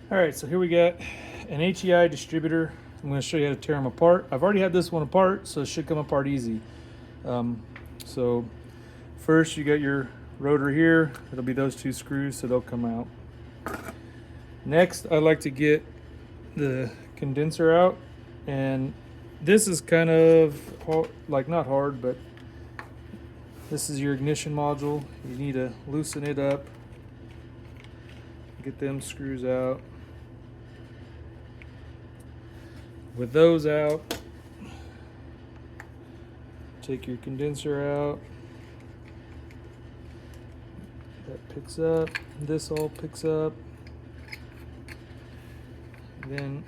All right, so here we got an HEI distributor. I'm going to show you how to tear them apart. I've already had this one apart, so it should come apart easy. So first you got your rotor here. It'll be those two screws, so they'll come out. Next, I like to get the condenser out, and this is kind of hard, like not hard, but this is your ignition module. You need to loosen it up, get them screws out. With those out, take your condenser out. That picks up, this all picks up. Then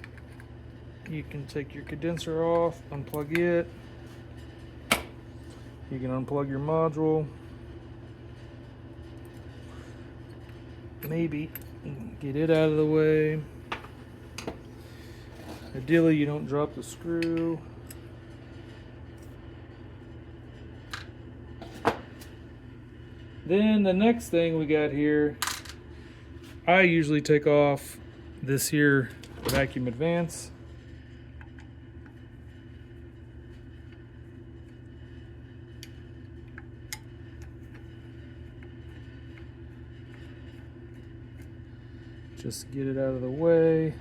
you can take your condenser off, unplug it. You can unplug your module. Maybe get it out of the way. Ideally, you don't drop the screw. Then the next thing we got here, I usually take off this here vacuum advance. Just get it out of the way.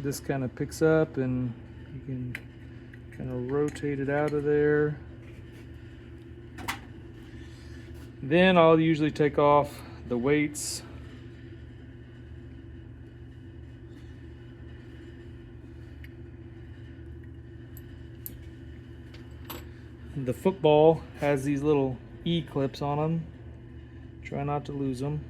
This kind of picks up and you can kind of rotate it out of there. Then I'll usually take off the weights. The football has these little E-clips on them. Try not to lose them.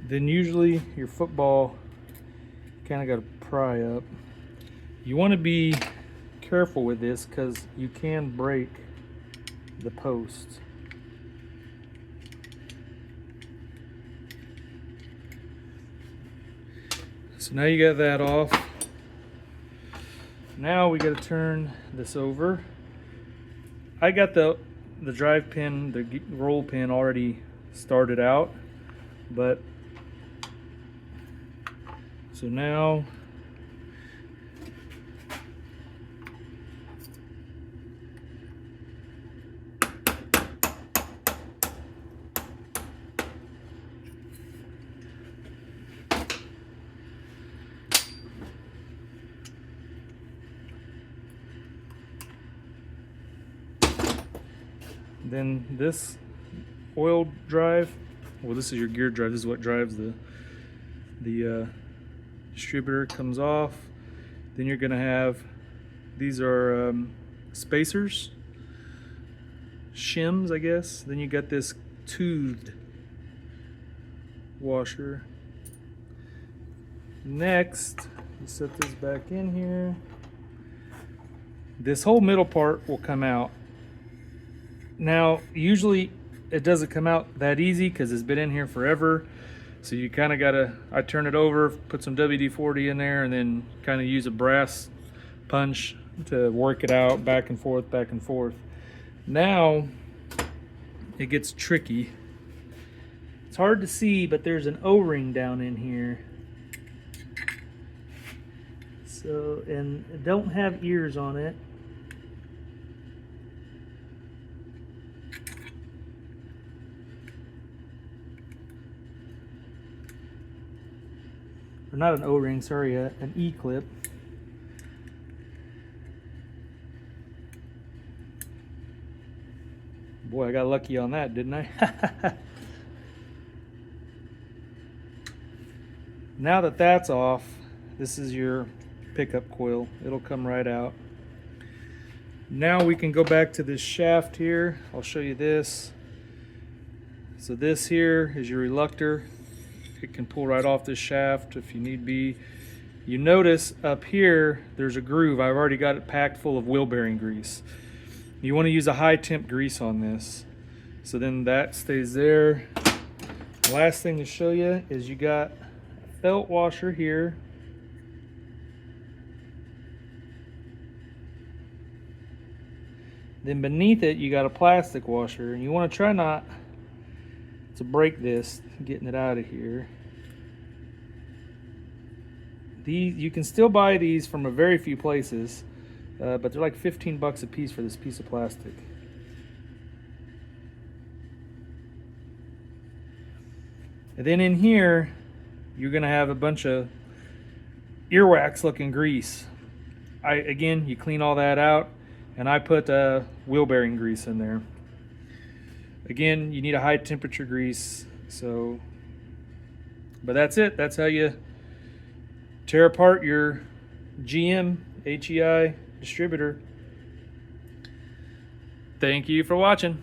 Then usually your football kind of got to pry up. You want to be careful with this because you can break the posts. So now you got that off. Now we got to turn this over. I got the drive pin, the roll pin already started out, but so now then this oil drive, well, this is your gear drive. This is what drives the distributor. Comes off. Then you're gonna have, these are spacers, shims, I guess. Then you got this toothed washer. Next, you set this back in here. This whole middle part will come out. Now, usually it doesn't come out that easy because it's been in here forever. So you kind of gotta, I turn it over, put some WD-40 in there, and then kind of use a brass punch to work it out back and forth, back and forth. Now it gets tricky. It's hard to see, but there's an O-ring down in here. So, and it don't have ears on it. Or not an O-ring, sorry, an E-clip. Boy, I got lucky on that, didn't I? Now that that's off, this is your pickup coil. It'll come right out. Now we can go back to this shaft here. I'll show you this. So this here is your reluctor. It can pull right off this shaft if you need be. You notice up here there's a groove. I've already got it packed full of wheel bearing grease. You want to use a high temp grease on this, so then that stays there. Last thing to show you is you got a felt washer here. Then beneath it, you got a plastic washer, and you want to try not to break this, getting it out of here. These, you can still buy these from a very few places, but they're like 15 bucks a piece for this piece of plastic. And then in here, you're gonna have a bunch of earwax looking grease. Again, you clean all that out, and I put wheel bearing grease in there. Again, you need a high temperature grease. So, but that's it. That's how you tear apart your GM HEI distributor. Thank you for watching.